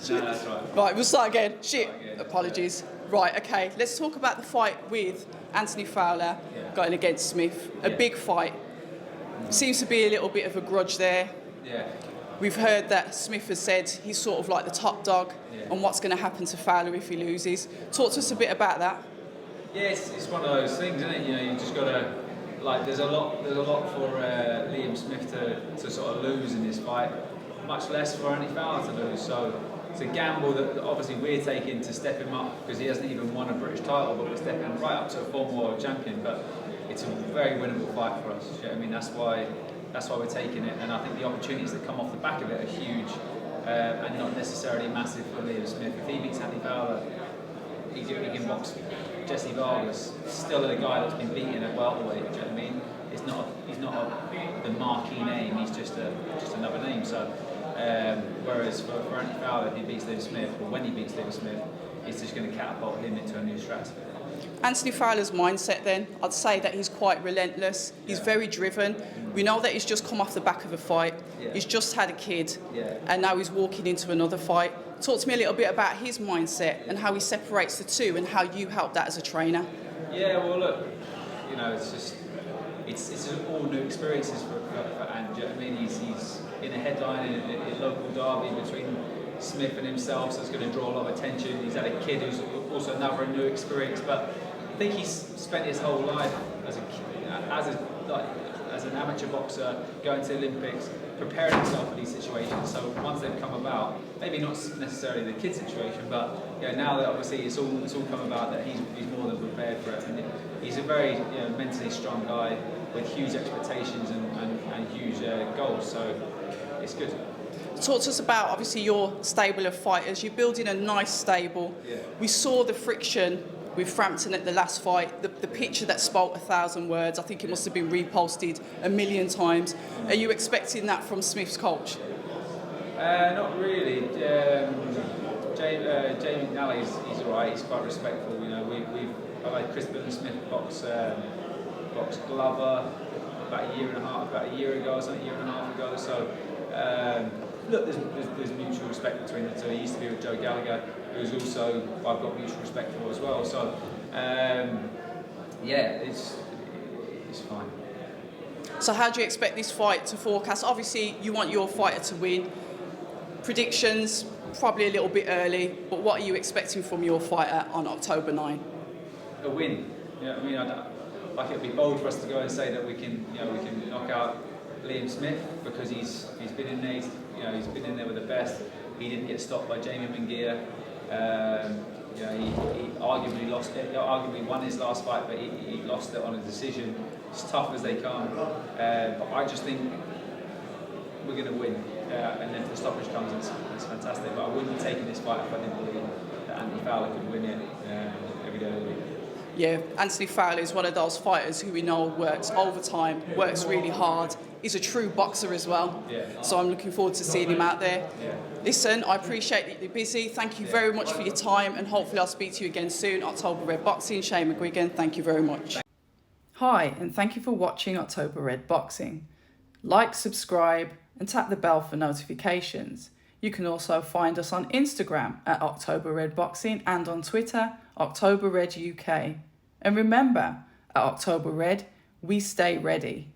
No, that's right. Right, we'll start again. Shit. Start again. Apologies. Right, okay. Let's talk about the fight with Anthony Fowler going against Smith. A big fight. Seems to be a little bit of a grudge there. Yeah. We've heard that Smith has said he's sort of like the top dog and what's going to happen to Fowler if he loses. Talk to us a bit about that. Yeah, it's one of those things, isn't it? You know, you just got to, like, there's a lot for Liam Smith to sort of lose in this fight, much less for Anthony Fowler to lose. So it's a gamble that obviously we're taking to step him up because he hasn't even won a British title, but we're stepping right up to a former world champion. But it's a very winnable fight for us. You know what I mean? That's why we're taking it, and I think the opportunities that come off the back of it are huge and not necessarily massive for Liam Smith. If he beats Anthony Fowler, he can box Jesse Vargas. Still a guy that's been beaten at welterweight. Do you know what I mean? He's not the marquee name. He's just another name. So whereas for Anthony Fowler, if he beats Liam Smith, or when he beats Liam Smith, it's just going to catapult him into a new stratosphere. Anthony Fowler's mindset then, I'd say that he's quite relentless. He's very driven. We know that he's just come off the back of a fight. He's just had a kid and now he's walking into another fight. Talk to me a little bit about his mindset and how he separates the two and how you help that as a trainer. Yeah, well look, you know, it's all new experiences for Andy. Do you know what I mean? He's in a headline in a local derby between Smith and himself, so it's going to draw a lot of attention. He's had a kid who's also another new experience, but I think he's spent his whole life as an amateur boxer, going to the Olympics, preparing himself for these situations. So once they've come about, maybe not necessarily the kid situation, but now that obviously it's all come about, that he's more than prepared for it. And he's a very mentally strong guy with huge expectations and huge goals. So it's good. Talk to us about, obviously, your stable of fighters. You're building a nice stable. We saw the friction with Frampton at the last fight, the picture that spoke 1,000 words. I think it must have been reposted 1,000,000 times. Are you expecting that from Smith's coach? Not really. Jamie McNally, he's all right. He's quite respectful. You know, I've had Chris Smith box Glover about a year ago or something, a year and a half ago. So. Look, there's mutual respect between the two. He used to be with Joe Gallagher, who's also I've got mutual respect for as well. So, it's fine. So how do you expect this fight to forecast? Obviously, you want your fighter to win. Predictions, probably a little bit early, but what are you expecting from your fighter on October 9? A win. Yeah, I mean, it would be bold for us to go and say that we can knock out Liam Smith because he's been in there. He's been in there with the best. He didn't get stopped by Jamie Mcguigan. He arguably lost it. Arguably won his last fight, but he lost it on a decision. As tough as they come, but I just think we're going to win. And then if the stoppage comes, it's fantastic. But I wouldn't be taking this fight if I didn't believe that Anthony Fowler could win it every day of the week. Yeah, Anthony Fowler is one of those fighters who we know works overtime, works really hard. He's a true boxer as well. So I'm looking forward to seeing him out there. Listen, I appreciate that you're busy. Thank you very much for your time, and hopefully I'll speak to you again soon. October Red Boxing, Shane Mcguigan, thank you very much. Hi, and thank you for watching October Red Boxing. Like, subscribe, and tap the bell for notifications. You can also find us on Instagram at October Red Boxing and on Twitter, October Red UK. And remember, at October Red, we stay ready.